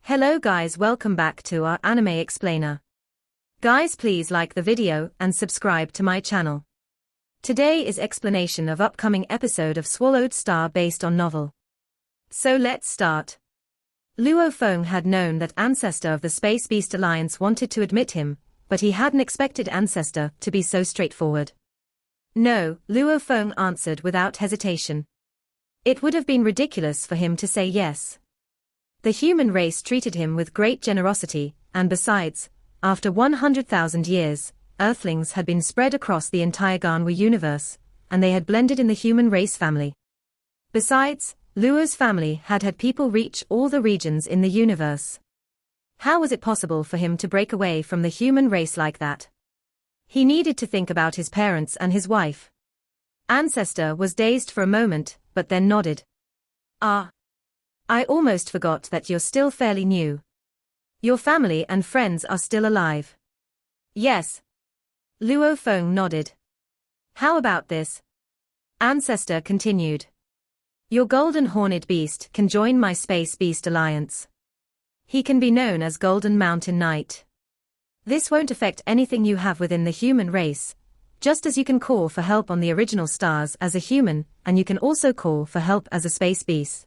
Hello guys, welcome back to our anime explainer. Guys, please like the video and subscribe to my channel. Today is explanation of upcoming episode of Swallowed Star based on novel. So let's start. Luo Feng had known that Ancestor of the Space Beast Alliance wanted to admit him, but he hadn't expected Ancestor to be so straightforward. No, Luo Feng answered without hesitation. It would have been ridiculous for him to say yes. The human race treated him with great generosity, and besides, after 100,000 years, Earthlings had been spread across the entire Ganwu universe, and they had blended in the human race family. Besides, Luo's family had had people reach all the regions in the universe. How was it possible for him to break away from the human race like that? He needed to think about his parents and his wife. Ancestor was dazed for a moment, but then nodded. I almost forgot that you're still fairly new. Your family and friends are still alive. Yes. Luo Feng nodded. How about this? Ancestor continued. Your golden horned beast can join my Space Beast Alliance. He can be known as Golden Mountain Knight. This won't affect anything you have within the human race, just as you can call for help on the original stars as a human, and you can also call for help as a space beast.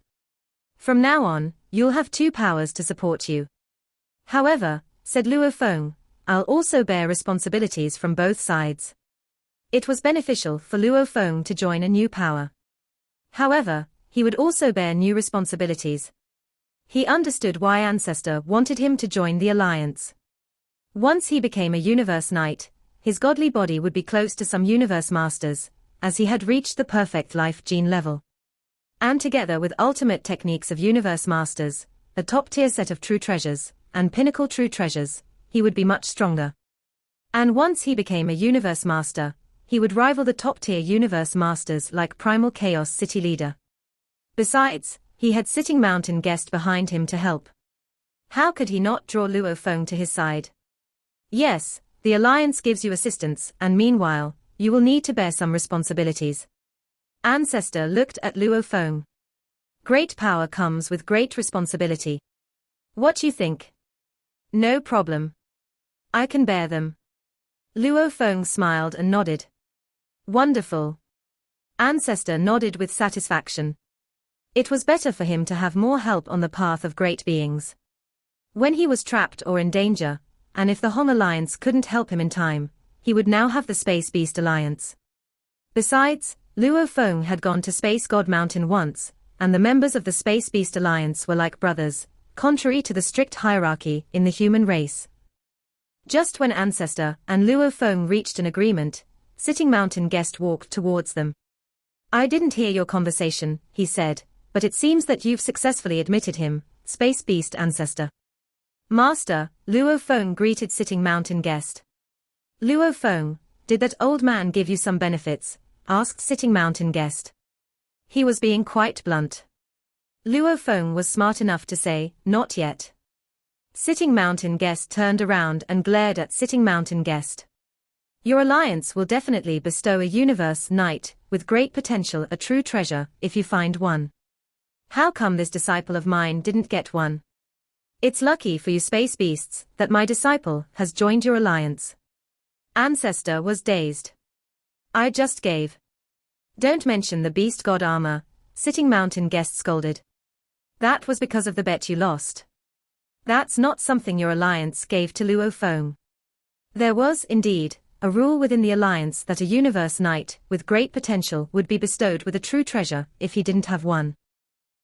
From now on, you'll have two powers to support you. However, said Luo Feng, I'll also bear responsibilities from both sides. It was beneficial for Luo Feng to join a new power. However, he would also bear new responsibilities. He understood why Ancestor wanted him to join the alliance. Once he became a universe knight, his godly body would be close to some universe masters, as he had reached the perfect life gene level. And together with ultimate techniques of universe masters, a top-tier set of true treasures, and pinnacle true treasures, he would be much stronger. And once he became a universe master, he would rival the top-tier universe masters like Primal Chaos City Leader. Besides, he had Sitting Mountain Guest behind him to help. How could he not draw Luo Feng to his side? Yes, the alliance gives you assistance, and meanwhile, you will need to bear some responsibilities. Ancestor looked at Luo Feng. Great power comes with great responsibility. What you think? No problem. I can bear them. Luo Feng smiled and nodded. Wonderful. Ancestor nodded with satisfaction. It was better for him to have more help on the path of great beings. When he was trapped or in danger, and if the Hong Alliance couldn't help him in time, he would now have the Space Beast Alliance. Besides, Luo Feng had gone to Space God Mountain once, and the members of the Space Beast Alliance were like brothers, contrary to the strict hierarchy in the human race. Just when Ancestor and Luo Feng reached an agreement, Sitting Mountain Guest walked towards them. I didn't hear your conversation, he said, but it seems that you've successfully admitted him, Space Beast Ancestor. Master, Luo Feng greeted Sitting Mountain Guest. Luo Feng, did that old man give you some benefits? Asked Sitting Mountain Guest. He was being quite blunt. Luo Feng was smart enough to say, not yet. Sitting Mountain Guest turned around and glared at Sitting Mountain Guest. Your alliance will definitely bestow a universe knight with great potential a true treasure if you find one. How come this disciple of mine didn't get one? It's lucky for you space beasts that my disciple has joined your alliance. Ancestor was dazed. I just gave. Don't mention the beast god armor, Sitting Mountain Guest scolded. That was because of the bet you lost. That's not something your alliance gave to Luo Feng. There was, indeed, a rule within the alliance that a universe knight with great potential would be bestowed with a true treasure if he didn't have one.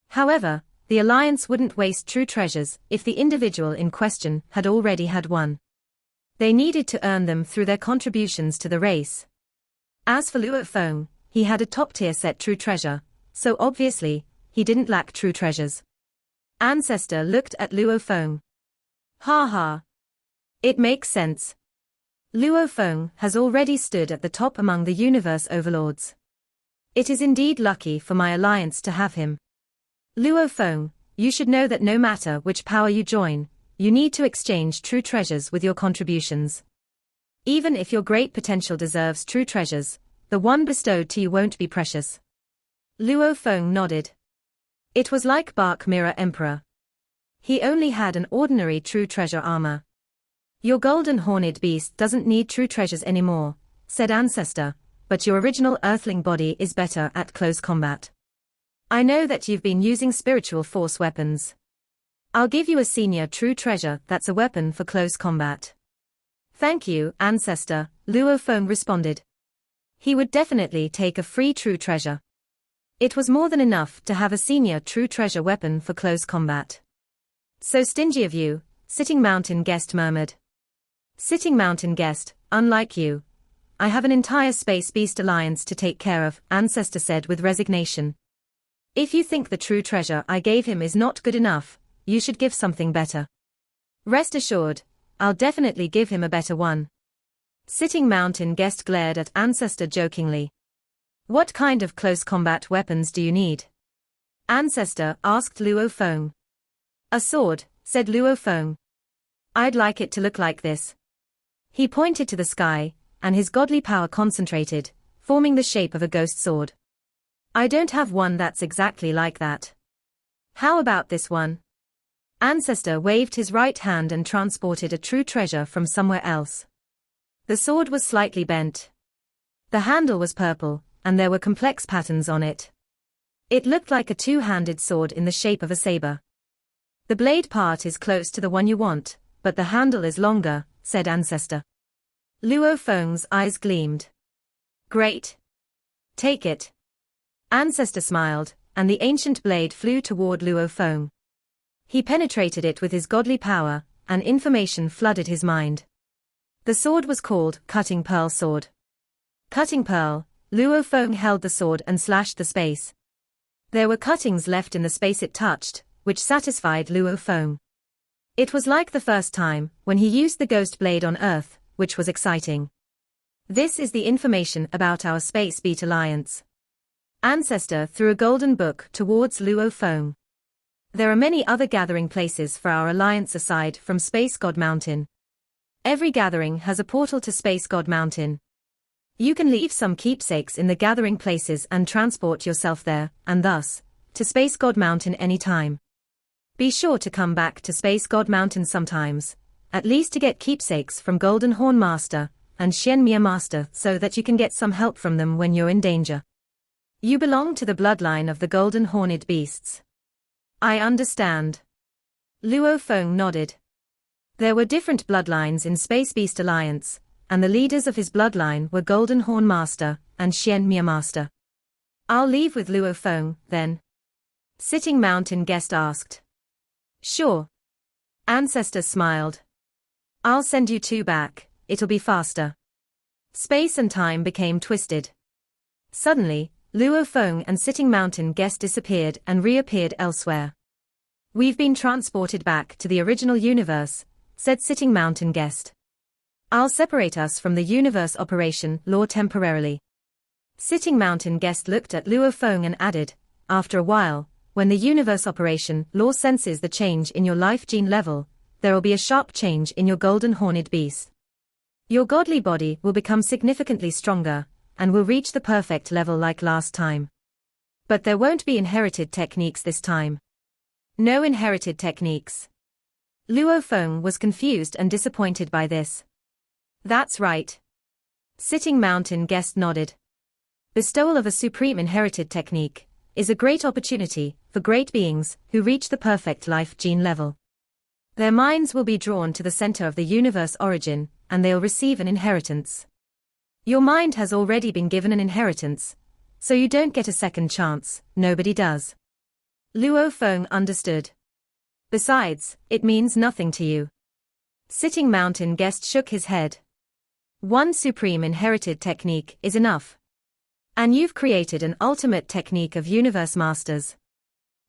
However, the alliance wouldn't waste true treasures if the individual in question had already had one. They needed to earn them through their contributions to the race. As for Luo Feng, he had a top-tier set true treasure, so obviously, he didn't lack true treasures. Ancestor looked at Luo Feng. Ha ha. It makes sense. Luo Feng has already stood at the top among the universe overlords. It is indeed lucky for my alliance to have him. Luo Feng, you should know that no matter which power you join, you need to exchange true treasures with your contributions. Even if your great potential deserves true treasures, the one bestowed to you won't be precious. Luo Feng nodded. It was like Bark Mirror Emperor. He only had an ordinary true treasure armor. Your golden horned beast doesn't need true treasures anymore, said Ancestor, but your original earthling body is better at close combat. I know that you've been using spiritual force weapons. I'll give you a senior true treasure that's a weapon for close combat. Thank you, Ancestor, Luo Feng responded. He would definitely take a free true treasure. It was more than enough to have a senior true treasure weapon for close combat. So stingy of you, Sitting Mountain Guest murmured. Sitting Mountain Guest, unlike you, I have an entire Space Beast Alliance to take care of, Ancestor said with resignation. If you think the true treasure I gave him is not good enough, you should give something better. Rest assured, I'll definitely give him a better one. Sitting Mountain Guest glared at Ancestor jokingly. What kind of close combat weapons do you need? Ancestor asked Luo Feng. A sword, said Luo Feng. I'd like it to look like this. He pointed to the sky, and his godly power concentrated, forming the shape of a ghost sword. I don't have one that's exactly like that. How about this one? Ancestor waved his right hand and transported a true treasure from somewhere else. The sword was slightly bent. The handle was purple, and there were complex patterns on it. It looked like a two-handed sword in the shape of a saber. The blade part is close to the one you want, but the handle is longer, said Ancestor. Luo Feng's eyes gleamed. Great. Take it. Ancestor smiled, and the ancient blade flew toward Luo Feng. He penetrated it with his godly power, and information flooded his mind. The sword was called Cutting Pearl Sword. Cutting Pearl, Luo Feng held the sword and slashed the space. There were cuttings left in the space it touched, which satisfied Luo Feng. It was like the first time, when he used the ghost blade on Earth, which was exciting. This is the information about our Space Beat Alliance. Ancestor threw a golden book towards Luo Feng. There are many other gathering places for our alliance aside from Space God Mountain. Every gathering has a portal to Space God Mountain. You can leave some keepsakes in the gathering places and transport yourself there, and thus, to Space God Mountain anytime. Be sure to come back to Space God Mountain sometimes, at least to get keepsakes from Golden Horn Master and Xianmia Master so that you can get some help from them when you're in danger. You belong to the bloodline of the Golden Horned Beasts. I understand. Luo Feng nodded. There were different bloodlines in Space Beast Alliance, and the leaders of his bloodline were Golden Horn Master and Xianmia Master. I'll leave with Luo Feng, then. Sitting Mountain Guest asked. Sure. Ancestor smiled. I'll send you two back, it'll be faster. Space and time became twisted. Suddenly, Luo Feng and Sitting Mountain Guest disappeared and reappeared elsewhere. We've been transported back to the original universe, said Sitting Mountain Guest. I'll separate us from the universe operation law temporarily. Sitting Mountain Guest looked at Luo Feng and added, after a while, when the universe operation law senses the change in your life gene level, there will be a sharp change in your golden horned beast. Your godly body will become significantly stronger, and will reach the perfect level like last time. But there won't be inherited techniques this time. No inherited techniques. Luo Feng was confused and disappointed by this. That's right. Sitting Mountain Guest nodded. Bestowal of a supreme inherited technique is a great opportunity for great beings who reach the perfect life gene level. Their minds will be drawn to the center of the universe origin, and they'll receive an inheritance. Your mind has already been given an inheritance, so you don't get a second chance, nobody does. Luo Feng understood. Besides, it means nothing to you. Sitting Mountain Guest shook his head. One supreme inherited technique is enough. And you've created an ultimate technique of universe masters.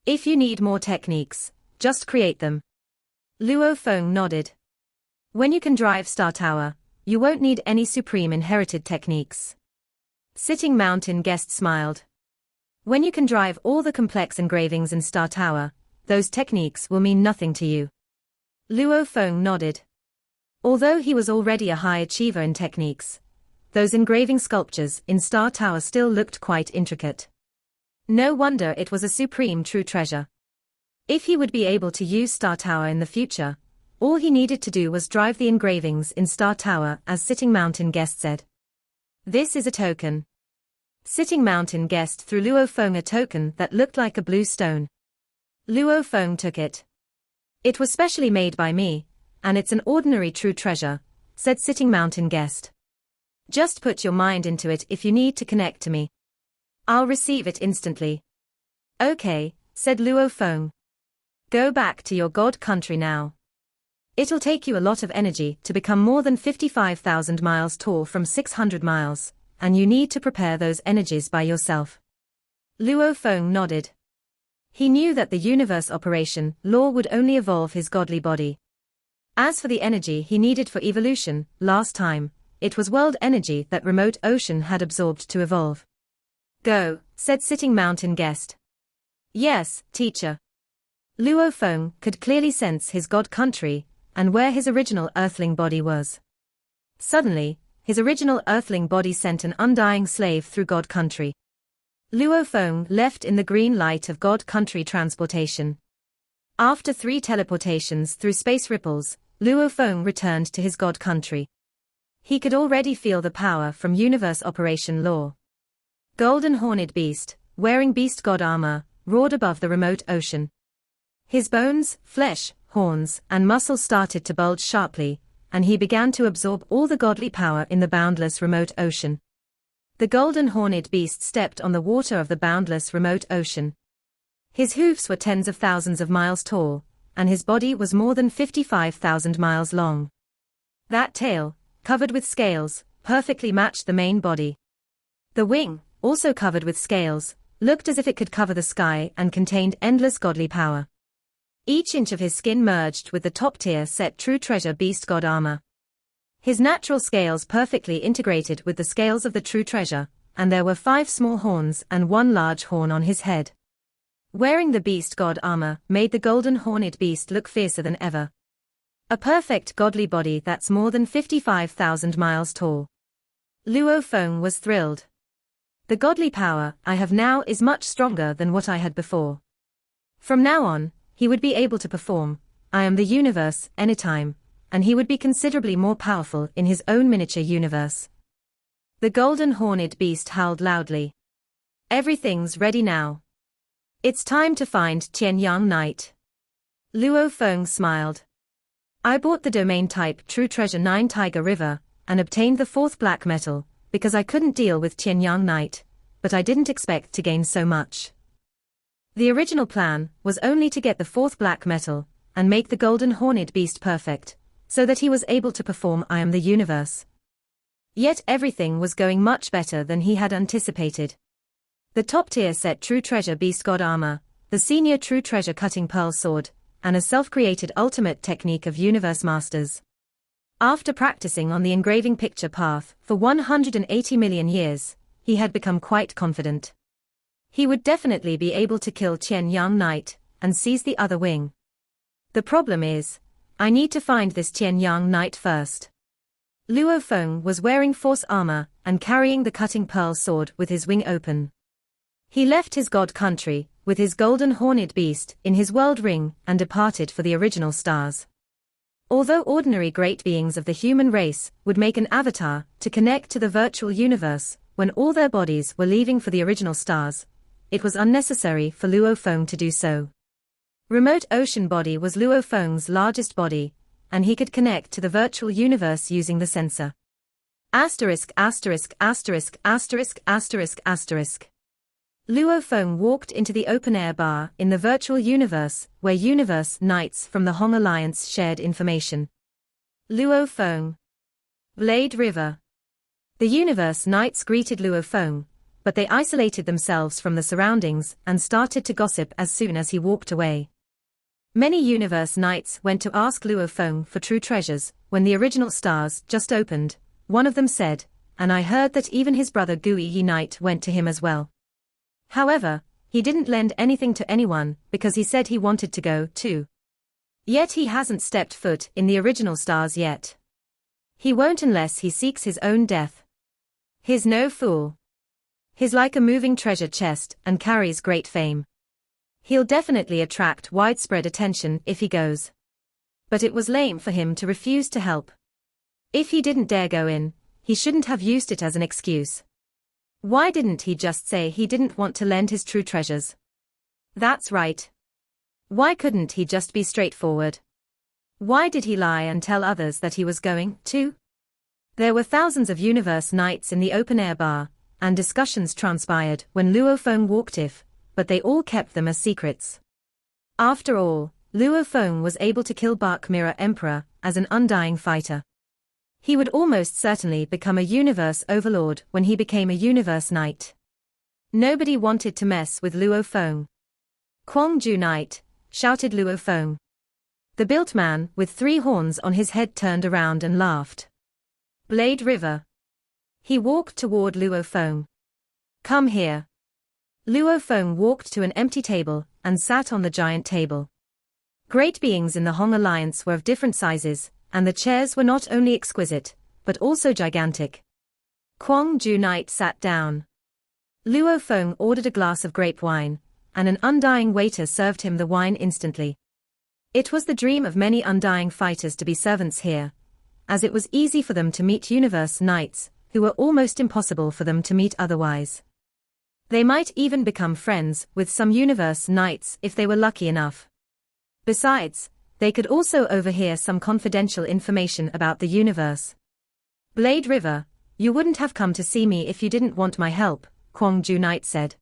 If you need more techniques, just create them. Luo Feng nodded. When you can drive Star Tower, you won't need any supreme inherited techniques. Sitting Mountain Guest smiled. When you can drive all the complex engravings in Star Tower, those techniques will mean nothing to you. Luo Feng nodded. Although he was already a high achiever in techniques, those engraving sculptures in Star Tower still looked quite intricate. No wonder it was a supreme true treasure. If he would be able to use Star Tower in the future, all he needed to do was drive the engravings in Star Tower, as Sitting Mountain Guest said. This is a token. Sitting Mountain Guest threw Luo Feng a token that looked like a blue stone. Luo Feng took it. It was specially made by me, and it's an ordinary true treasure, said Sitting Mountain Guest. Just put your mind into it if you need to connect to me. I'll receive it instantly. Okay, said Luo Feng. Go back to your god country now. It'll take you a lot of energy to become more than 55,000 miles tall from 600 miles, and you need to prepare those energies by yourself. Luo Feng nodded. He knew that the universe operation law would only evolve his godly body. As for the energy he needed for evolution, last time, it was world energy that remote ocean had absorbed to evolve. Go, said Sitting Mountain Guest. Yes, teacher. Luo Feng could clearly sense his god country, and where his original earthling body was. Suddenly, his original earthling body sent an undying slave through god country. Luo Feng left in the green light of god country transportation. After 3 teleportations through space ripples, Luo Feng returned to his god country. He could already feel the power from universe operation law. Golden horned beast, wearing beast god armor, roared above the remote ocean. His bones, flesh, horns, and muscles started to bulge sharply, and he began to absorb all the godly power in the boundless remote ocean. The golden horned beast stepped on the water of the boundless remote ocean. His hoofs were tens of thousands of miles tall, and his body was more than 55,000 miles long. That tail, covered with scales, perfectly matched the main body. The wing, also covered with scales, looked as if it could cover the sky and contained endless godly power. Each inch of his skin merged with the top-tier set true treasure beast god armor. His natural scales perfectly integrated with the scales of the true treasure, and there were 5 small horns and 1 large horn on his head. Wearing the beast god armor made the golden horned beast look fiercer than ever. A perfect godly body that's more than 55,000 miles tall. Luo Feng was thrilled. The godly power I have now is much stronger than what I had before. From now on, he would be able to perform I am the universe anytime, and he would be considerably more powerful in his own miniature universe. The golden horned beast howled loudly. Everything's ready now. It's time to find Tian Yang Knight. Luo Feng smiled. I bought the domain type True Treasure 9 Tiger River, and obtained the 4th black metal, because I couldn't deal with Tian Yang Knight, but I didn't expect to gain so much. The original plan was only to get the 4th black metal, and make the golden horned beast perfect, so that he was able to perform I am the universe. Yet everything was going much better than he had anticipated. The top-tier set True Treasure Beast God Armor, the senior True Treasure Cutting Pearl Sword, and a self-created ultimate technique of Universe Masters. After practicing on the engraving picture path for 180 million years, he had become quite confident. He would definitely be able to kill Tian Yang Knight, and seize the other wing. The problem is, I need to find this Tian Yang Knight first. Luo Feng was wearing force armor, and carrying the cutting pearl sword with his wing open. He left his god country, with his golden horned beast, in his world ring, and departed for the original stars. Although ordinary great beings of the human race would make an avatar to connect to the virtual universe, when all their bodies were leaving for the original stars, it was unnecessary for Luo Feng to do so. Remote Ocean Body was Luo Feng's largest body, and he could connect to the virtual universe using the sensor. Asterisk asterisk asterisk asterisk asterisk asterisk. Luo Feng walked into the open-air bar in the virtual universe, where Universe Knights from the Hong Alliance shared information. Luo Feng. Blade River. The Universe Knights greeted Luo Feng, but they isolated themselves from the surroundings and started to gossip as soon as he walked away. Many Universe Knights went to ask Luo Feng for true treasures. When the original stars just opened, one of them said, and I heard that even his brother Gui Yi Knight went to him as well. However, he didn't lend anything to anyone because he said he wanted to go too. Yet he hasn't stepped foot in the original stars yet. He won't unless he seeks his own death. He's no fool. He's like a moving treasure chest and carries great fame. He'll definitely attract widespread attention if he goes. But it was lame for him to refuse to help. If he didn't dare go in, he shouldn't have used it as an excuse. Why didn't he just say he didn't want to lend his true treasures? That's right. Why couldn't he just be straightforward? Why did he lie and tell others that he was going to? There were thousands of universe nights in the open-air bar, and discussions transpired when Luo Feng walked in, but they all kept them as secrets. After all, Luo Feng was able to kill Bark Mirror Emperor as an undying fighter. He would almost certainly become a universe overlord when he became a universe knight. Nobody wanted to mess with Luo Feng. Kwang Ju Knight, shouted Luo Feng. The built man with 3 horns on his head turned around and laughed. Blade River. He walked toward Luo Feng. Come here. Luo Feng walked to an empty table and sat on the giant table. Great beings in the Hong Alliance were of different sizes, and the chairs were not only exquisite, but also gigantic. Kwang Ju Knight sat down. Luo Feng ordered a glass of grape wine, and an undying waiter served him the wine instantly. It was the dream of many undying fighters to be servants here, as it was easy for them to meet universe knights, who were almost impossible for them to meet otherwise. They might even become friends with some universe knights if they were lucky enough. Besides, they could also overhear some confidential information about the universe. Blade River, you wouldn't have come to see me if you didn't want my help, Kwang Ju Knight said.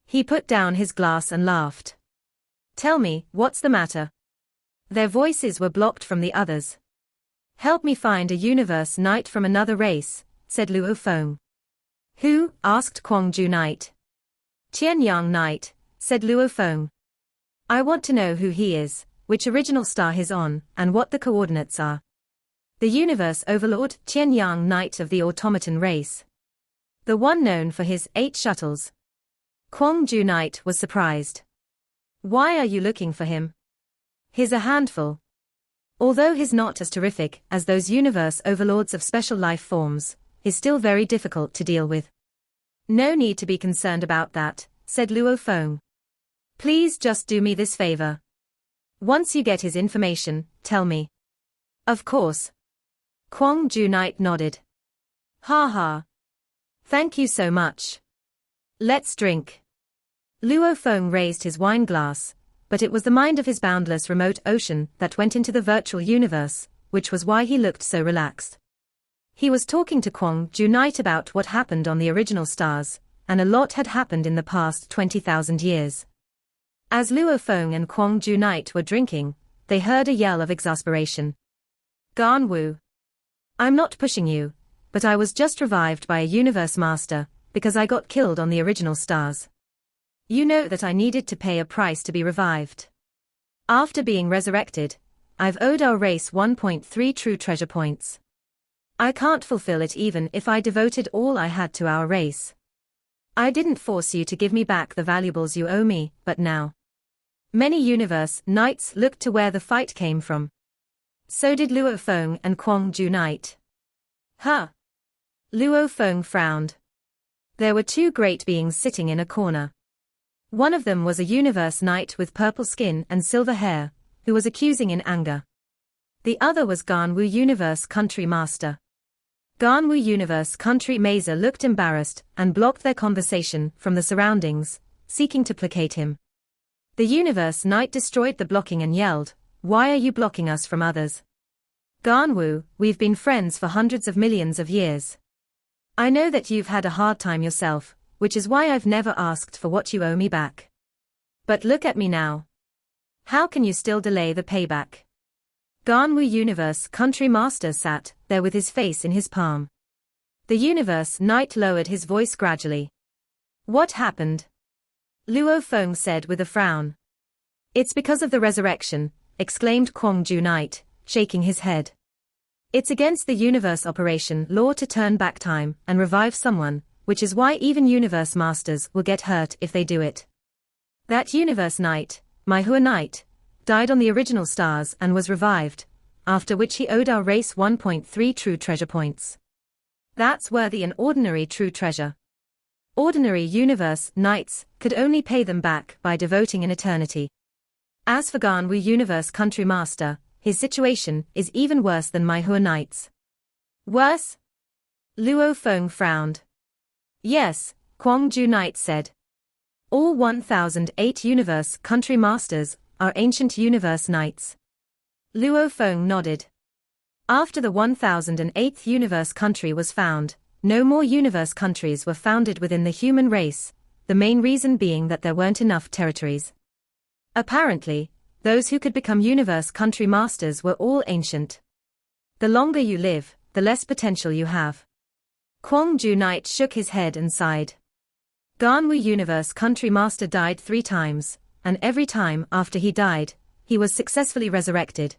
He put down his glass and laughed. Tell me, what's the matter? Their voices were blocked from the others. Help me find a universe knight from another race, said Luo Feng. Who? Asked Kwang Ju Knight. Qian Yang Knight, said Luo Feng. I want to know who he is, which original star he's on, and what the coordinates are. The universe overlord, Qian Yang Knight of the automaton race. The one known for his 8 shuttles. Kwang Ju Knight was surprised. Why are you looking for him? He's a handful. Although he's not as terrific as those universe overlords of special life forms, he's still very difficult to deal with. No need to be concerned about that, said Luo Feng. Please just do me this favor. Once you get his information, tell me. Of course. Kwang Ju Knight nodded. Ha ha. Thank you so much. Let's drink. Luo Feng raised his wine glass, but it was the mind of his boundless remote ocean that went into the virtual universe, which was why he looked so relaxed. He was talking to Kwang Ju Knight about what happened on the original stars, and a lot had happened in the past 20,000 years. As Luo Feng and Kwang Ju Knight were drinking, they heard a yell of exasperation. Gan Wu. I'm not pushing you, but I was just revived by a universe master, because I got killed on the original stars. You know that I needed to pay a price to be revived. After being resurrected, I've owed our race 1.3 true treasure points. I can't fulfill it even if I devoted all I had to our race. I didn't force you to give me back the valuables you owe me, but now. Many universe knights looked to where the fight came from. So did Luo Feng and Kwang Ju Knight. Huh? Luo Feng frowned. There were 2 great beings sitting in a corner. One of them was a universe knight with purple skin and silver hair, who was accusing in anger. The other was Gan Wu Universe Country Master. Gan Wu Universe Country Mazer looked embarrassed and blocked their conversation from the surroundings, seeking to placate him. The universe knight destroyed the blocking and yelled, "Why are you blocking us from others? Gan Wu, we've been friends for hundreds of millions of years. I know that you've had a hard time yourself, which is why I've never asked for what you owe me back. But look at me now. How can you still delay the payback?" Gan Wu Universe Country Master sat there with his face in his palm. The universe knight lowered his voice gradually. What happened? Luo Feng said with a frown. It's because of the resurrection, exclaimed Kwang Ju Knight, shaking his head. It's against the universe operation law to turn back time and revive someone, which is why even universe masters will get hurt if they do it. That universe knight, my Hua Knight, died on the original stars and was revived, after which he owed our race 1.3 true treasure points. That's worthy an ordinary true treasure. Ordinary universe knights could only pay them back by devoting an eternity. As for Ganwu Universe Country Master, his situation is even worse than Maihua Knights. Worse? Luo Feng frowned. Yes, Kwangju Knight said. All 1008 Universe Country Masters are ancient Universe Knights. Luo Feng nodded. After the 1008th Universe Country was found, no more Universe countries were founded within the human race, the main reason being that there weren't enough territories. Apparently, those who could become Universe Country Masters were all ancient. The longer you live, the less potential you have. Kwangju Knight shook his head and sighed. Ganwu Universe Country Master died 3 times, and every time after he died, he was successfully resurrected.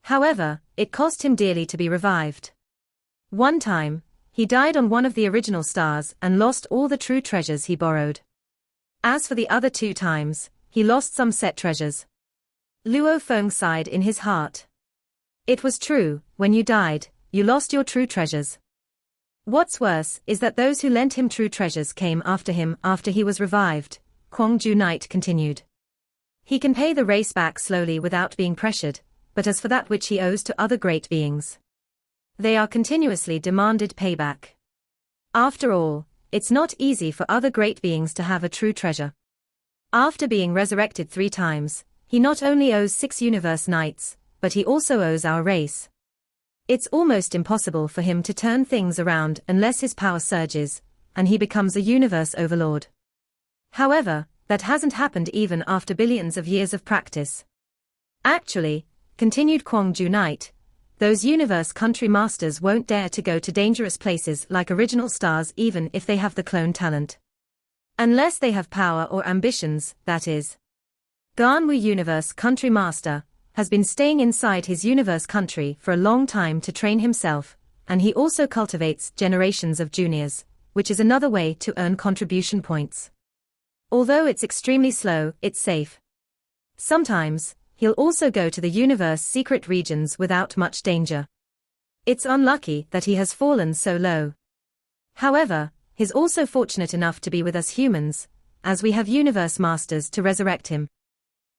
However, it cost him dearly to be revived. One time, he died on one of the original stars and lost all the true treasures he borrowed. As for the other 2 times, he lost some set treasures. Luo Feng sighed in his heart. It was true, when you died, you lost your true treasures. What's worse is that those who lent him true treasures came after him after he was revived, Kwangju Knight continued. He can pay the race back slowly without being pressured, but as for that which he owes to other great beings, they are continuously demanded payback. After all, it's not easy for other great beings to have a true treasure. After being resurrected 3 times, he not only owes 6 Universe Knights, but he also owes our race. It's almost impossible for him to turn things around unless his power surges, and he becomes a universe overlord. However, that hasn't happened even after billions of years of practice. Actually, continued Kwangju Knight, those Universe Country Masters won't dare to go to dangerous places like original stars even if they have the clone talent. Unless they have power or ambitions, that is. Ganwu Universe Country Master has been staying inside his universe country for a long time to train himself, and he also cultivates generations of juniors, which is another way to earn contribution points. Although it's extremely slow, it's safe. Sometimes, he'll also go to the universe secret regions without much danger. It's unlucky that he has fallen so low. However, he's also fortunate enough to be with us humans, as we have universe masters to resurrect him.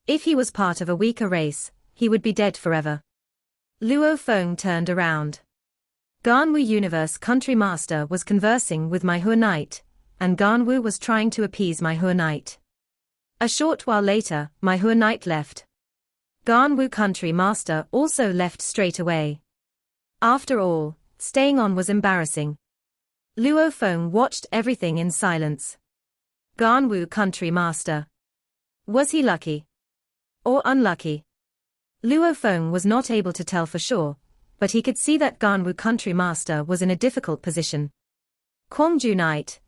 If he was part of a weaker race, he would be dead forever. Luo Feng turned around. Ganwu Universe Country Master was conversing with Maihua Knight, and Ganwu was trying to appease Maihua Knight. A short while later, Maihua Knight left. Ganwu Country Master also left straight away. After all, staying on was embarrassing. Luo Feng watched everything in silence. Ganwu Country Master. Was he lucky? Or unlucky? Luo Feng was not able to tell for sure, but he could see that Ganwu Country Master was in a difficult position. Kwangju Knight,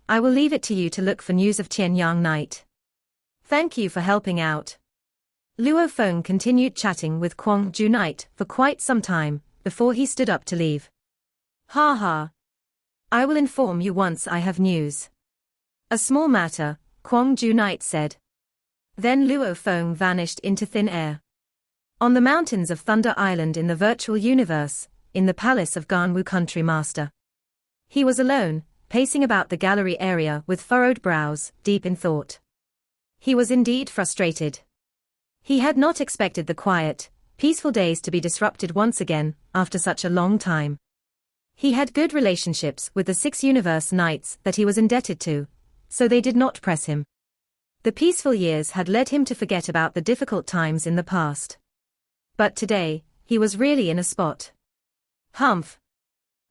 I will leave it to you to look for news of Qianyang Knight. Thank you for helping out. Luo Feng continued chatting with Kwangju Knight for quite some time, before he stood up to leave. Ha ha. I will inform you once I have news. A small matter, Kwangju Knight said. Then Luo Feng vanished into thin air. On the mountains of Thunder Island in the virtual universe, in the palace of Ganwu Country Master. He was alone, pacing about the gallery area with furrowed brows, deep in thought. He was indeed frustrated. He had not expected the quiet, peaceful days to be disrupted once again, after such a long time. He had good relationships with the 6 Universe Knights that he was indebted to, so they did not press him. The peaceful years had led him to forget about the difficult times in the past. But today, he was really in a spot. Humph!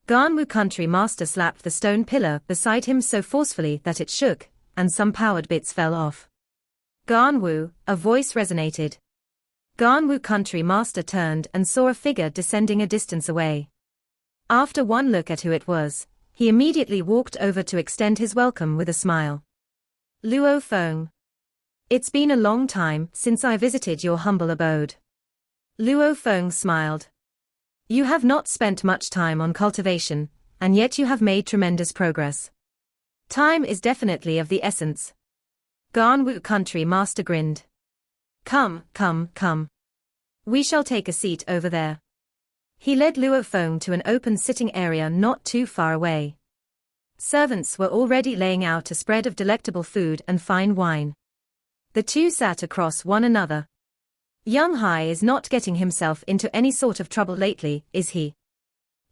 Ganwu Country Master slapped the stone pillar beside him so forcefully that it shook, and some powered bits fell off. Ganwu, a voice resonated. Ganwu Country Master turned and saw a figure descending a distance away. After one look at who it was, he immediately walked over to extend his welcome with a smile. Luo Feng. It's been a long time since I visited your humble abode. Luo Feng smiled. You have not spent much time on cultivation, and yet you have made tremendous progress. Time is definitely of the essence. Ganwu Country Master grinned. Come, come, come. We shall take a seat over there. He led Luo Feng to an open sitting area not too far away. Servants were already laying out a spread of delectable food and fine wine. The two sat across one another. Young Hai is not getting himself into any sort of trouble lately, is he?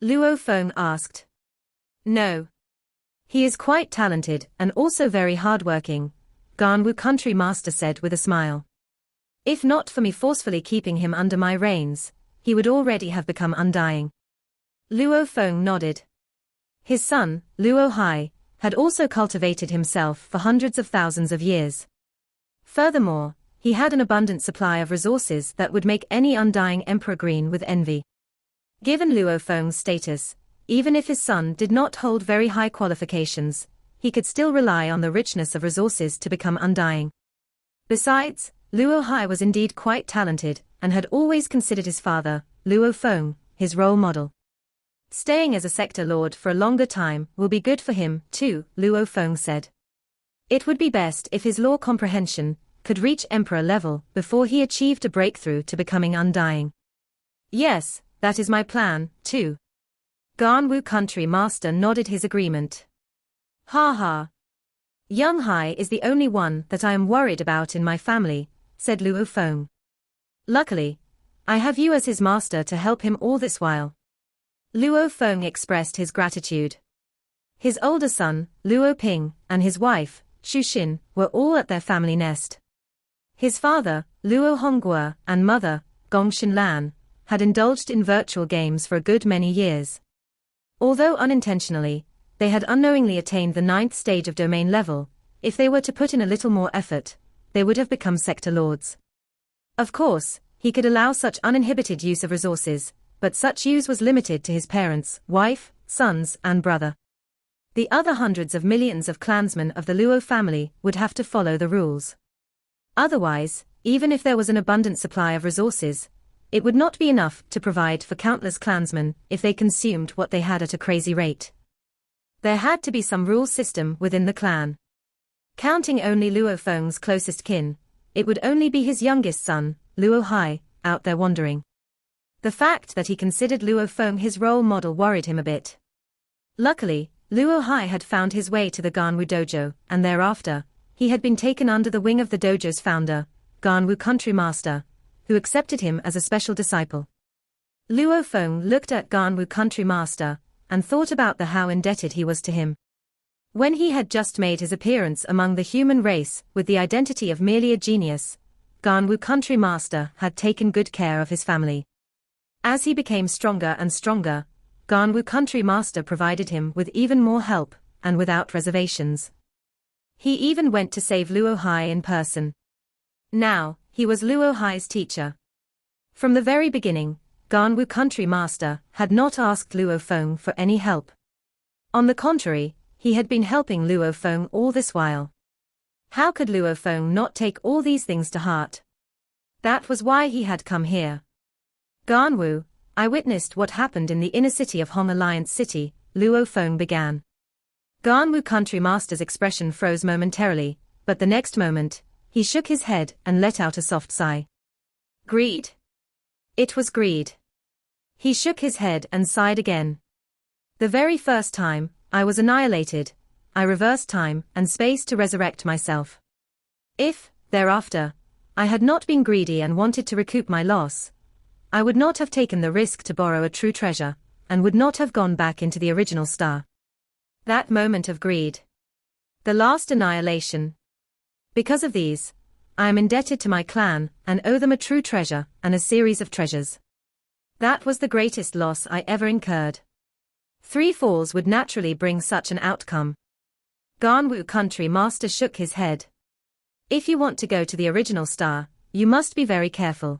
Luo Feng asked. No. He is quite talented and also very hardworking, Ganwu country master said with a smile. If not for me forcefully keeping him under my reins, he would already have become undying. Luo Feng nodded. His son, Luo Hai, had also cultivated himself for hundreds of thousands of years. Furthermore, he had an abundant supply of resources that would make any undying emperor green with envy. Given Luo Feng's status, even if his son did not hold very high qualifications, he could still rely on the richness of resources to become undying. Besides, Luo Hai was indeed quite talented, and had always considered his father, Luo Feng, his role model. Staying as a sector lord for a longer time will be good for him, too, Luo Feng said. It would be best if his law comprehension could reach emperor level before he achieved a breakthrough to becoming undying. Yes, that is my plan, too. Ganwu country master nodded his agreement. Ha ha. Young Hai is the only one that I am worried about in my family, said Luo Feng. Luckily, I have you as his master to help him all this while. Luo Feng expressed his gratitude. His older son, Luo Ping, and his wife, Xu Xin, were all at their family nest. His father, Luo Hongguo, and mother, Gong Xinlan, had indulged in virtual games for a good many years. Although unintentionally, they had unknowingly attained the 9th stage of domain level. If they were to put in a little more effort, they would have become sector lords. Of course, he could allow such uninhibited use of resources, but such use was limited to his parents, wife, sons, and brother. The other hundreds of millions of clansmen of the Luo family would have to follow the rules. Otherwise, even if there was an abundant supply of resources, it would not be enough to provide for countless clansmen if they consumed what they had at a crazy rate. There had to be some rule system within the clan. Counting only Luo Feng's closest kin, it would only be his youngest son, Luo Hai, out there wandering. The fact that he considered Luo Feng his role model worried him a bit. Luckily, Luo Hai had found his way to the Ganwu dojo, and thereafter, he had been taken under the wing of the dojo's founder, Ganwu country master, who accepted him as a special disciple. Luo Feng looked at Ganwu country master, and thought about how indebted he was to him. When he had just made his appearance among the human race with the identity of merely a genius, Ganwu country master had taken good care of his family. As he became stronger and stronger, Ganwu country master provided him with even more help, and without reservations. He even went to save Luo Hai in person. Now, he was Luo Hai's teacher. From the very beginning, Ganwu country master had not asked Luo Feng for any help. On the contrary, he had been helping Luo Feng all this while. How could Luo Feng not take all these things to heart? That was why he had come here. Ganwu, I witnessed what happened in the inner city of Hong Alliance City, Luo Feng began. Ganwu country master's expression froze momentarily, but the next moment, he shook his head and let out a soft sigh. Greed. It was greed. He shook his head and sighed again. The very first time, I was annihilated, I reversed time and space to resurrect myself. If, thereafter, I had not been greedy and wanted to recoup my loss, I would not have taken the risk to borrow a true treasure, and would not have gone back into the original star. That moment of greed. The last annihilation. Because of these, I am indebted to my clan, and owe them a true treasure, and a series of treasures. That was the greatest loss I ever incurred. 3 falls would naturally bring such an outcome. Ganwu country master shook his head. If you want to go to the original star, you must be very careful.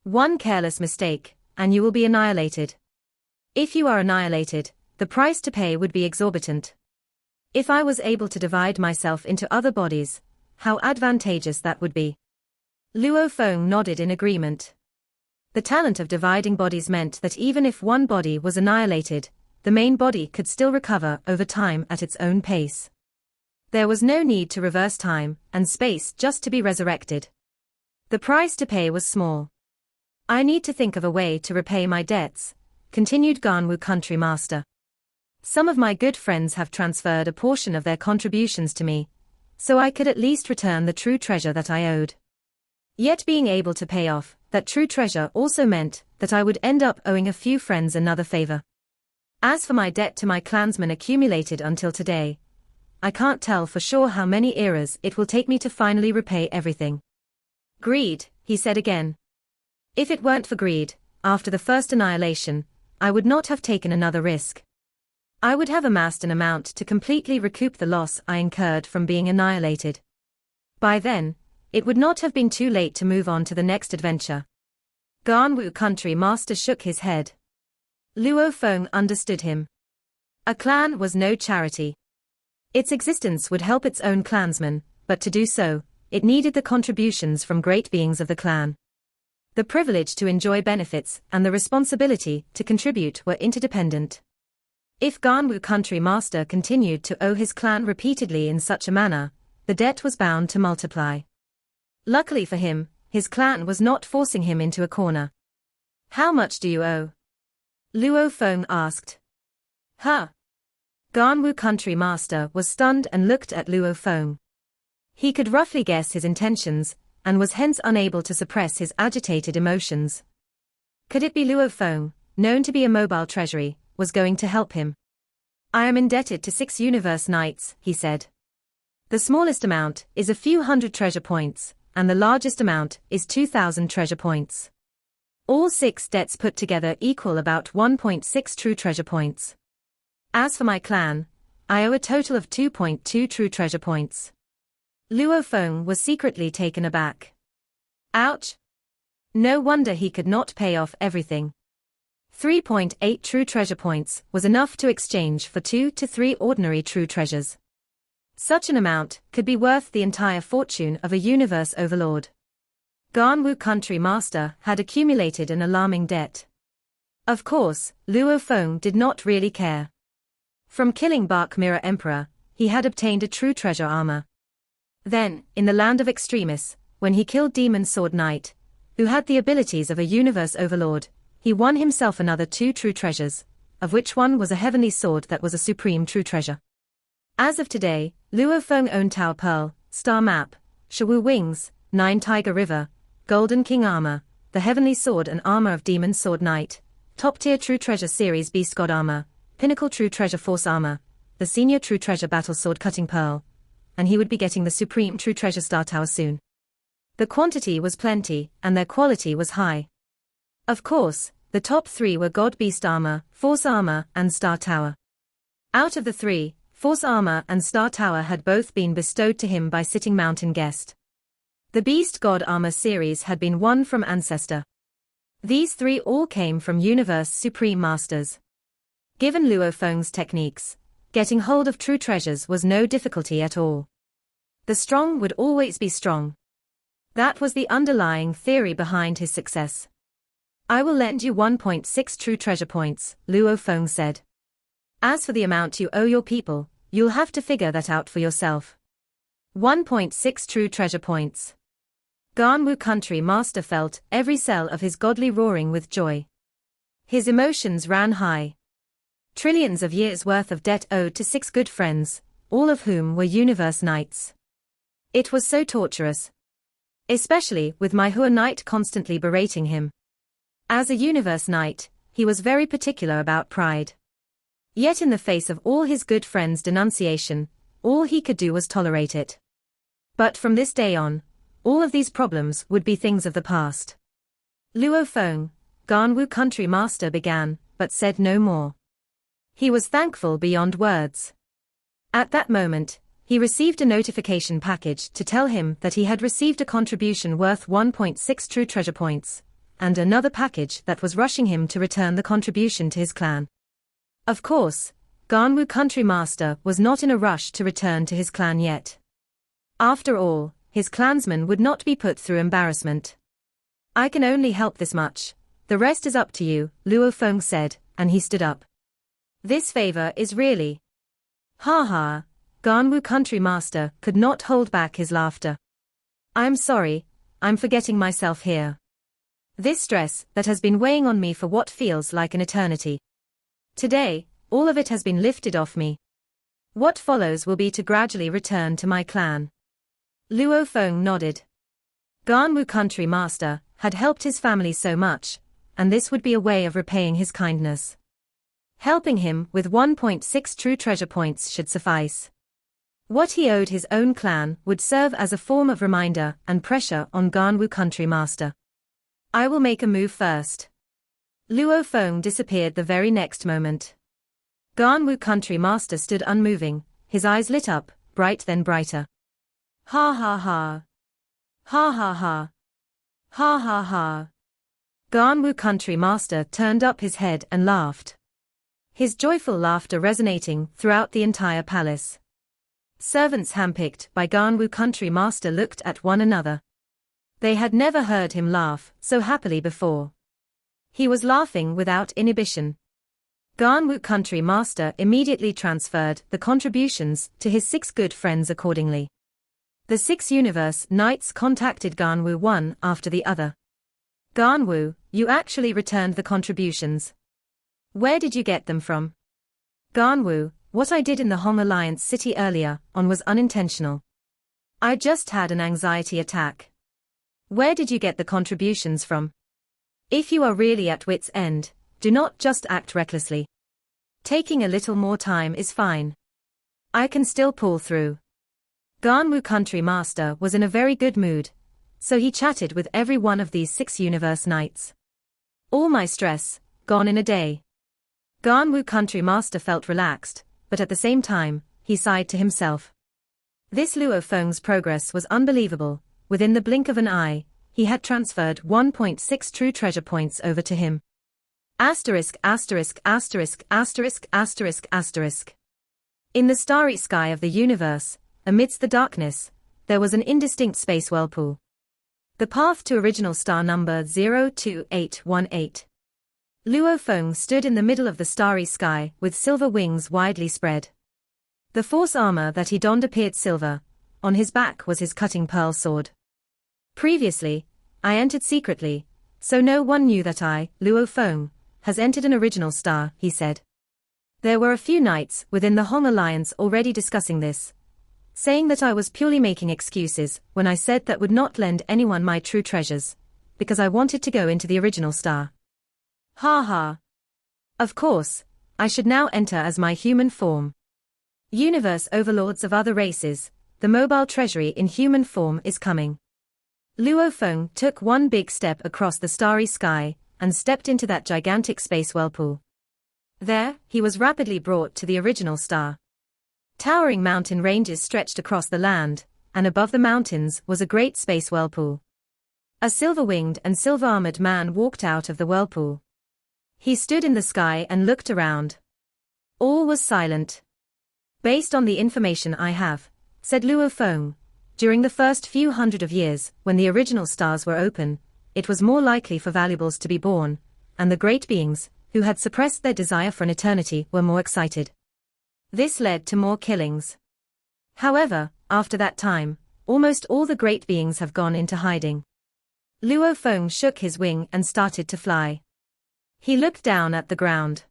One careless mistake, and you will be annihilated. If you are annihilated, the price to pay would be exorbitant. If I was able to divide myself into other bodies, how advantageous that would be. Luo Feng nodded in agreement. The talent of dividing bodies meant that even if one body was annihilated, the main body could still recover over time at its own pace. There was no need to reverse time and space just to be resurrected. The price to pay was small. I need to think of a way to repay my debts, continued Ganwu country master. Some of my good friends have transferred a portion of their contributions to me, so I could at least return the true treasure that I owed. Yet being able to pay off that true treasure also meant that I would end up owing a few friends another favor. As for my debt to my clansmen accumulated until today, I can't tell for sure how many eras it will take me to finally repay everything. Greed, he said again. If it weren't for greed, after the first annihilation, I would not have taken another risk. I would have amassed an amount to completely recoup the loss I incurred from being annihilated. By then, it would not have been too late to move on to the next adventure. Ganwu country master shook his head. Luo Feng understood him. A clan was no charity. Its existence would help its own clansmen, but to do so, it needed the contributions from great beings of the clan. The privilege to enjoy benefits and the responsibility to contribute were interdependent. If Ganwu country master continued to owe his clan repeatedly in such a manner, the debt was bound to multiply. Luckily for him, his clan was not forcing him into a corner. How much do you owe? Luo Feng asked. Huh? Ganwu country master was stunned and looked at Luo Feng. He could roughly guess his intentions, and was hence unable to suppress his agitated emotions. Could it be Luo Feng, known to be a mobile treasury, was going to help him? I am indebted to 6 universe knights, he said. The smallest amount is a few hundred treasure points, and the largest amount is 2,000 treasure points. All 6 debts put together equal about 1.6 true treasure points. As for my clan, I owe a total of 2.2 true treasure points. Luo Feng was secretly taken aback. Ouch! No wonder he could not pay off everything. 3.8 true treasure points was enough to exchange for 2 to 3 ordinary true treasures. Such an amount could be worth the entire fortune of a universe overlord. Ganwu country master had accumulated an alarming debt. Of course, Luo Feng did not really care. From killing Bark Mirror Emperor, he had obtained a true treasure armor. Then, in the land of extremists, when he killed Demon Sword Knight, who had the abilities of a universe overlord, he won himself another 2 true treasures, of which one was a heavenly sword that was a supreme true treasure. As of today, Luo Feng owned Tower Pearl, Star Map, Shawu Wings, 9 Tiger River, Golden King Armor, the Heavenly Sword and Armor of Demon Sword Knight, Top Tier True Treasure Series Beast God Armor, Pinnacle True Treasure Force Armor, the Senior True Treasure Battle Sword Cutting Pearl, and he would be getting the Supreme True Treasure Star Tower soon. The quantity was plenty, and their quality was high. Of course, the top 3 were God Beast Armor, Force Armor, and Star Tower. Out of the 3, Force Armor and Star Tower had both been bestowed to him by Sitting Mountain Guest. The Beast God Armor series had been won from Ancestor. These 3 all came from Universe Supreme Masters. Given Luo Feng's techniques, getting hold of true treasures was no difficulty at all. The strong would always be strong. That was the underlying theory behind his success. I will lend you 1.6 true treasure points, Luo Feng said. As for the amount you owe your people, you'll have to figure that out for yourself. 1.6 true treasure points. Ganwu country master felt every cell of his godly roaring with joy. His emotions ran high. Trillions of years' worth of debt owed to 6 good friends, all of whom were universe knights. It was so torturous. Especially with my Hua knight constantly berating him. As a universe knight, he was very particular about pride. Yet in the face of all his good friends' denunciation, all he could do was tolerate it. But from this day on, all of these problems would be things of the past. Luo Feng, Ganwu country master began, but said no more. He was thankful beyond words. At that moment, he received a notification package to tell him that he had received a contribution worth 1.6 true treasure points, and another package that was rushing him to return the contribution to his clan. Of course, Ganwu country master was not in a rush to return to his clan yet. After all, his clansmen would not be put through embarrassment. I can only help this much. The rest is up to you, Luo Feng said, and he stood up. This favor is really... Ha ha, Ganwu country master could not hold back his laughter. I'm sorry, I'm forgetting myself here. This stress that has been weighing on me for what feels like an eternity. Today, all of it has been lifted off me. What follows will be to gradually return to my clan. Luo Feng nodded. Ganwu Country Master had helped his family so much, and this would be a way of repaying his kindness. Helping him with 1.6 true treasure points should suffice. What he owed his own clan would serve as a form of reminder and pressure on Ganwu Country Master. I will make a move first. Luo Feng disappeared the very next moment. Ganwu Country Master stood unmoving, his eyes lit up, bright then brighter. Ha ha ha. Ha ha ha. Ha ha ha. Ganwu Country Master turned up his head and laughed. His joyful laughter resonating throughout the entire palace. Servants handpicked by Ganwu Country Master looked at one another. They had never heard him laugh so happily before. He was laughing without inhibition. Ganwu Country Master immediately transferred the contributions to his 6 good friends accordingly. The 6 universe knights contacted Ganwu one after the other. Ganwu, you actually returned the contributions. Where did you get them from? Ganwu, what I did in the Hong Alliance city earlier on was unintentional. I just had an anxiety attack. Where did you get the contributions from? If you are really at wit's end, do not just act recklessly. Taking a little more time is fine. I can still pull through. Ganwu Country Master was in a very good mood, so he chatted with every one of these 6 universe knights. All my stress, gone in a day. Ganwu Country Master felt relaxed, but at the same time, he sighed to himself. This Luo Feng's progress was unbelievable. Within the blink of an eye, he had transferred 1.6 true treasure points over to him. Asterisk asterisk asterisk asterisk asterisk asterisk. In the starry sky of the universe, amidst the darkness, there was an indistinct space whirlpool. The path to original star number 02818. Luo Feng stood in the middle of the starry sky with silver wings widely spread. The force armor that he donned appeared silver. On his back was his cutting pearl sword. Previously, I entered secretly, so no one knew that I, Luo Feng, has entered an original star, he said. There were a few knights within the Hong Alliance already discussing this, saying that I was purely making excuses when I said that would not lend anyone my true treasures, because I wanted to go into the original star. Ha ha. Of course, I should now enter as my human form. Universe overlords of other races, the mobile treasury in human form is coming. Luo Feng took one big step across the starry sky, and stepped into that gigantic space whirlpool. There, he was rapidly brought to the original star. Towering mountain ranges stretched across the land, and above the mountains was a great space whirlpool. A silver-winged and silver-armored man walked out of the whirlpool. He stood in the sky and looked around. All was silent. Based on the information I have, said Luo Feng, during the first few hundred of years, when the original stars were open, it was more likely for valuables to be born, and the great beings, who had suppressed their desire for an eternity, were more excited. This led to more killings. However, after that time, almost all the great beings have gone into hiding. Luo Feng shook his wing and started to fly. He looked down at the ground.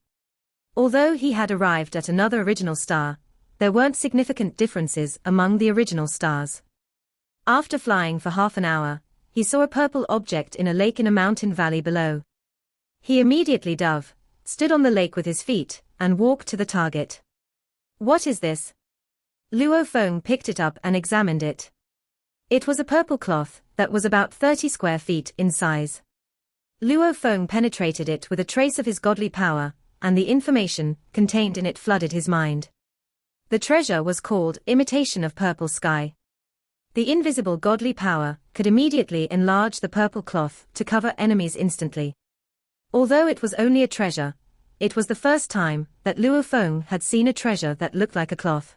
Although he had arrived at another original star, there weren't significant differences among the original stars. After flying for half an hour, he saw a purple object in a lake in a mountain valley below. He immediately dove, stood on the lake with his feet, and walked to the target. What is this? Luo Feng picked it up and examined it. It was a purple cloth that was about 30 square feet in size. Luo Feng penetrated it with a trace of his godly power, and the information contained in it flooded his mind. The treasure was called Imitation of Purple Sky. The invisible godly power could immediately enlarge the purple cloth to cover enemies instantly. Although it was only a treasure, it was the first time that Luo Feng had seen a treasure that looked like a cloth.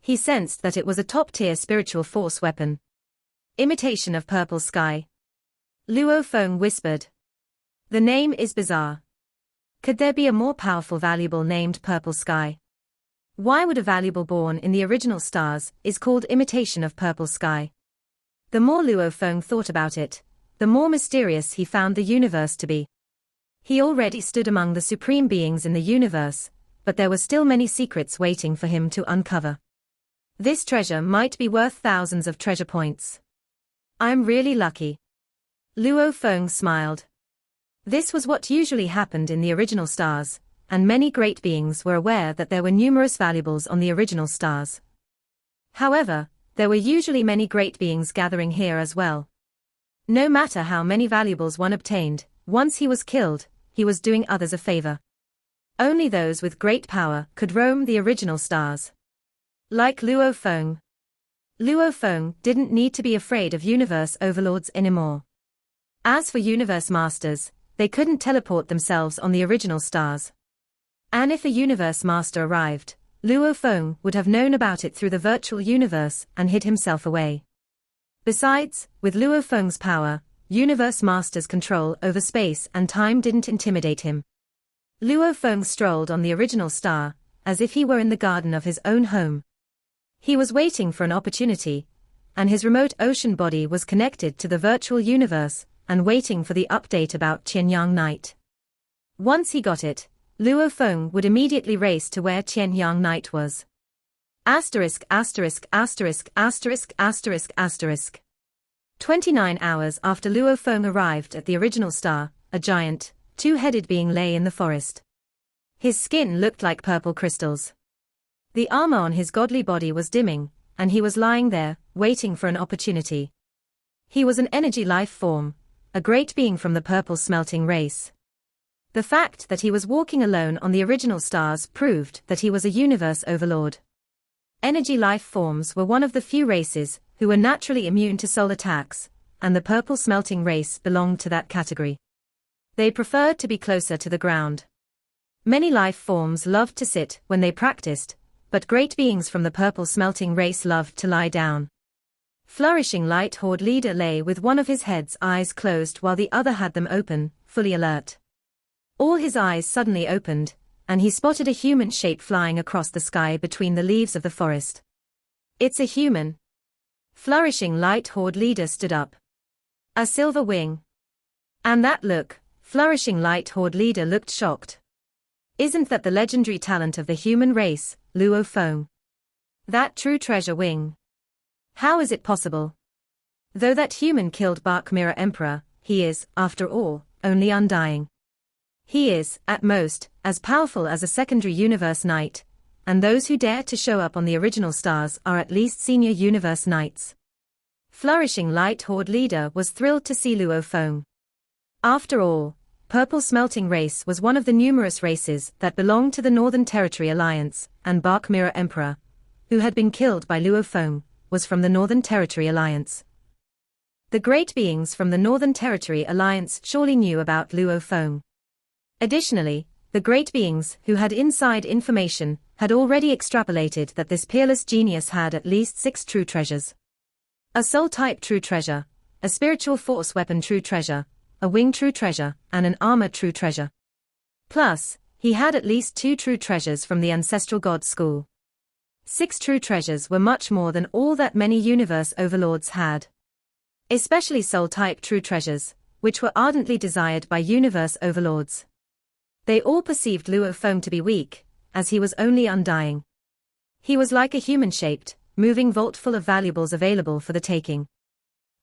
He sensed that it was a top-tier spiritual force weapon. Imitation of Purple Sky. Luo Feng whispered. The name is bizarre. Could there be a more powerful valuable named Purple Sky? Why would a valuable born in the original stars is called Imitation of Purple Sky? The more Luo Feng thought about it, the more mysterious he found the universe to be. He already stood among the supreme beings in the universe, but there were still many secrets waiting for him to uncover. This treasure might be worth thousands of treasure points. I'm really lucky. Luo Feng smiled. This was what usually happened in the original stars, and many great beings were aware that there were numerous valuables on the original stars. However, there were usually many great beings gathering here as well. No matter how many valuables one obtained, once he was killed, he was doing others a favor. Only those with great power could roam the original stars. Like Luo Feng. Luo Feng didn't need to be afraid of universe overlords anymore. As for universe masters, they couldn't teleport themselves on the original stars. And if a universe master arrived, Luo Feng would have known about it through the virtual universe and hid himself away. Besides, with Luo Feng's power, universe masters' control over space and time didn't intimidate him. Luo Feng strolled on the original star, as if he were in the garden of his own home. He was waiting for an opportunity, and his remote ocean body was connected to the virtual universe, and waiting for the update about Qianyang Night. Once he got it, Luo Feng would immediately race to where Qianyang Night was. Asterisk asterisk asterisk asterisk asterisk asterisk. 29 hours after Luo Feng arrived at the original star, a giant, two-headed being lay in the forest. His skin looked like purple crystals. The armor on his godly body was dimming, and he was lying there, waiting for an opportunity. He was an energy life form, a great being from the purple smelting race. The fact that he was walking alone on the original stars proved that he was a universe overlord. Energy life forms were one of the few races who were naturally immune to soul attacks, and the purple smelting race belonged to that category. They preferred to be closer to the ground. Many life forms loved to sit when they practiced, but great beings from the purple smelting race loved to lie down. Flourishing Light Horde leader lay with one of his head's eyes closed while the other had them open, fully alert. All his eyes suddenly opened, and he spotted a human shape flying across the sky between the leaves of the forest. It's a human. Flourishing Light Horde leader stood up. A silver wing. And that look, Flourishing Light Horde leader looked shocked. Isn't that the legendary talent of the human race, Luo Feng? That true treasure wing. How is it possible? Though that human killed Bark Mirror Emperor, he is, after all, only undying. He is, at most, as powerful as a secondary universe knight, and those who dare to show up on the original stars are at least senior universe knights. Flourishing Light Horde leader was thrilled to see Luo Feng. After all, Purple Smelting Race was one of the numerous races that belonged to the Northern Territory Alliance, and Bark Mirror Emperor, who had been killed by Luo Feng, was from the Northern Territory Alliance. The great beings from the Northern Territory Alliance surely knew about Luo Feng. Additionally, the great beings who had inside information had already extrapolated that this peerless genius had at least 6 true treasures. A soul-type true treasure, a spiritual force weapon true treasure, a wing true treasure, and an armor true treasure. Plus, he had at least 2 true treasures from the ancestral god school. 6 true treasures were much more than all that many universe overlords had. Especially soul-type true treasures, which were ardently desired by universe overlords. They all perceived Luo Feng to be weak, as he was only undying. He was like a human-shaped, moving vault full of valuables available for the taking.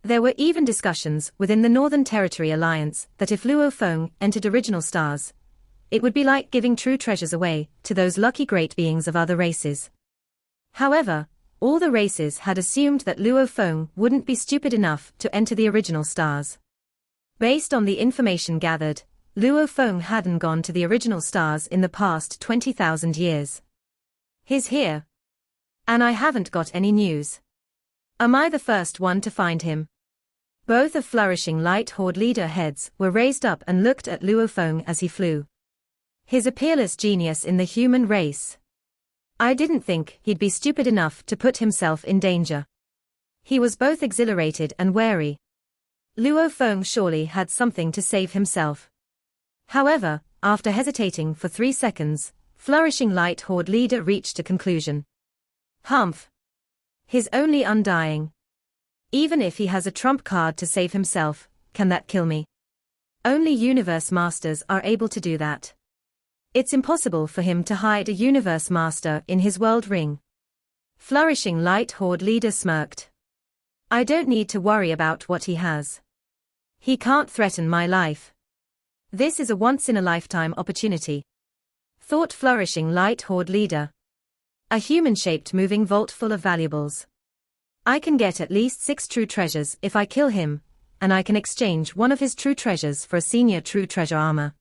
There were even discussions within the Northern Territory Alliance that if Luo Feng entered original stars, it would be like giving true treasures away to those lucky great beings of other races. However, all the races had assumed that Luo Feng wouldn't be stupid enough to enter the original stars. Based on the information gathered, Luo Feng hadn't gone to the original stars in the past 20,000 years. He's here. And I haven't got any news. Am I the first one to find him? Both of Flourishing Light Horde leader heads were raised up and looked at Luo Feng as he flew. He's a peerless genius in the human race. I didn't think he'd be stupid enough to put himself in danger. He was both exhilarated and wary. Luo Feng surely had something to save himself. However, after hesitating for 3 seconds, Flourishing Light Horde leader reached a conclusion. Humph. He's only undying. Even if he has a trump card to save himself, can that kill me? Only universe masters are able to do that. It's impossible for him to hide a universe master in his world ring. Flourishing Light Horde leader smirked. I don't need to worry about what he has. He can't threaten my life. This is a once-in-a-lifetime opportunity, thought Flourishing Light Horde leader. A human-shaped moving vault full of valuables. I can get at least 6 true treasures if I kill him, and I can exchange one of his true treasures for a senior true treasure armor.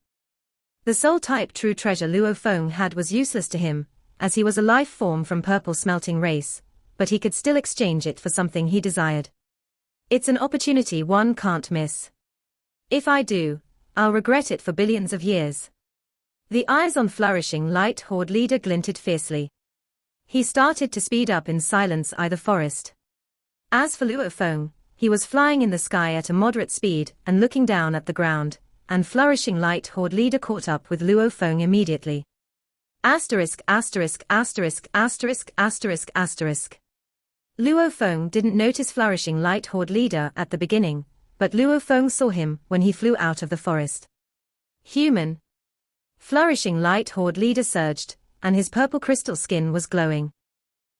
The soul-type true treasure Luo Feng had was useless to him, as he was a life form from purple smelting race, but he could still exchange it for something he desired. It's an opportunity one can't miss. If I do, I'll regret it for billions of years. The eyes on Flourishing Light Horde leader glinted fiercely. He started to speed up in silence the forest. As for Luo Feng, he was flying in the sky at a moderate speed and looking down at the ground, and Flourishing Light Horde leader caught up with Luo Feng immediately. Asterisk asterisk asterisk asterisk asterisk asterisk. Luo Feng didn't notice Flourishing Light Horde leader at the beginning, but Luo Feng saw him when he flew out of the forest. Human. Flourishing Light Horde leader surged, and his purple crystal skin was glowing.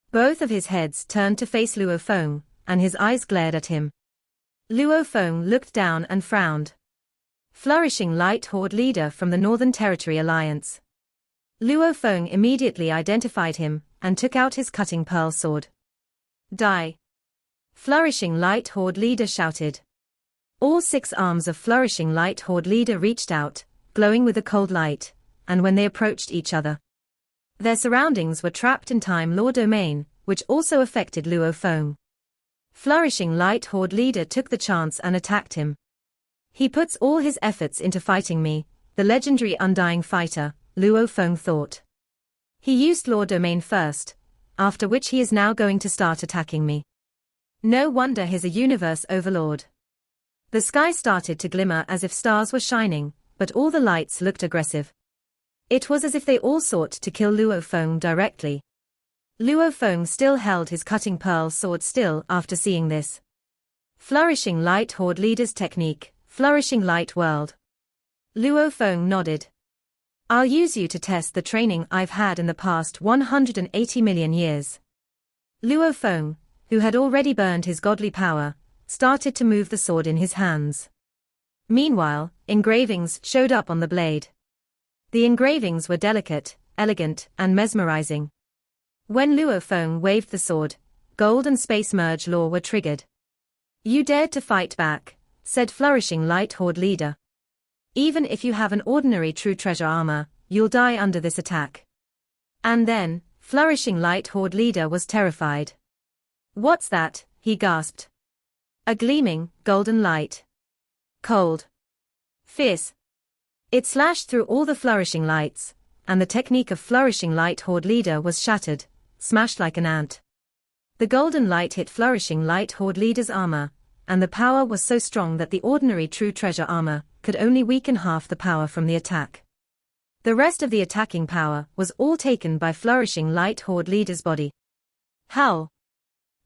Both of his heads turned to face Luo Feng, and his eyes glared at him. Luo Feng looked down and frowned. Flourishing Light Horde leader from the Northern Territory Alliance. Luo Feng immediately identified him, and took out his cutting pearl sword. Die! Flourishing Light Horde leader shouted. All 6 arms of Flourishing Light Horde leader reached out, glowing with a cold light, and when they approached each other, their surroundings were trapped in Time Law domain, which also affected Luo Feng. Flourishing Light Horde leader took the chance and attacked him. He puts all his efforts into fighting me, the legendary undying fighter, Luo Feng thought. He used Law domain first, after which he is now going to start attacking me. No wonder he's a universe overlord. The sky started to glimmer as if stars were shining, but all the lights looked aggressive. It was as if they all sought to kill Luo Feng directly. Luo Feng still held his cutting pearl sword still after seeing this. Flourishing Light Horde leader's technique, Flourishing Light World. Luo Feng nodded. I'll use you to test the training I've had in the past 180 million years. Luo Feng, who had already burned his godly power, started to move the sword in his hands. Meanwhile, engravings showed up on the blade. The engravings were delicate, elegant, and mesmerizing. When Luo Feng waved the sword, gold and space merge law were triggered. You dared to fight back, said Flourishing Light Horde leader. Even if you have an ordinary true treasure armor, you'll die under this attack. And then, Flourishing Light Horde leader was terrified. What's that? He gasped. A gleaming, golden light. Cold. Fierce. It slashed through all the flourishing lights, and the technique of Flourishing Light Horde leader was shattered, smashed like an ant. The golden light hit Flourishing Light Horde leader's armor, and the power was so strong that the ordinary true treasure armor could only weaken half the power from the attack. The rest of the attacking power was all taken by Flourishing Light Horde leader's body. Howl!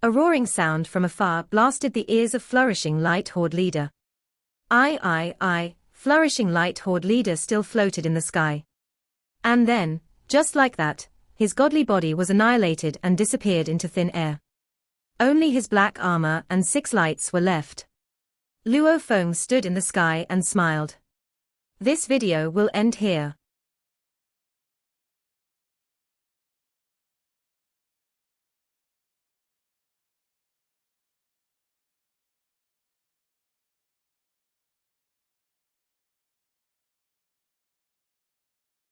A roaring sound from afar blasted the ears of Flourishing Light Horde leader. Flourishing Light Horde leader still floated in the sky. And then, just like that, his godly body was annihilated and disappeared into thin air. Only his black armor and 6 lights were left. Luo Feng stood in the sky and smiled. This video will end here.